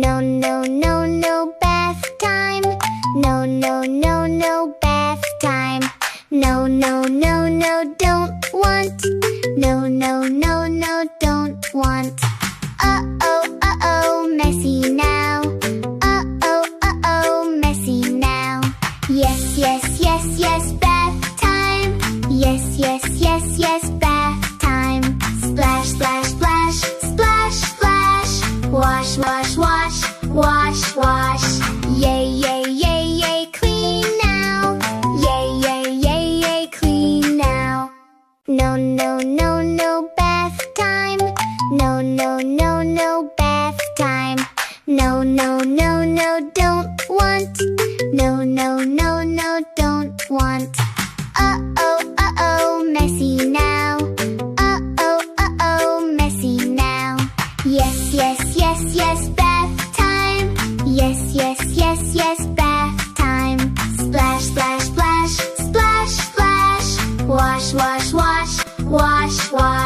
No, no, no, no bath time. No, no, no, no bath time. No, no, no, no, don't want. No, no, no, no, don't want. Uh-oh, messy now. Uh-oh, messy now. Yes, yes, yes, yes, bath time. Yes, yes, yes, yes, bath time. Splash, splash, splash, splash, splash. Wash, wash, wash, wash, wash. Yay, yay, yay, yay, clean now. Yay, yay, yay, yay, clean now. No, no, no, no bath time. No, no, no, no bath time. No, no, no, no, don't want. No, no, no, no, don't want. Uh-oh, messy now. Uh-oh, messy now. Yes, yes, yes, yes, bath time. Yes, yes, yes, yes, bath time. Splash, splash, splash, splash, splash. Wash, wash, wash, wash, wash.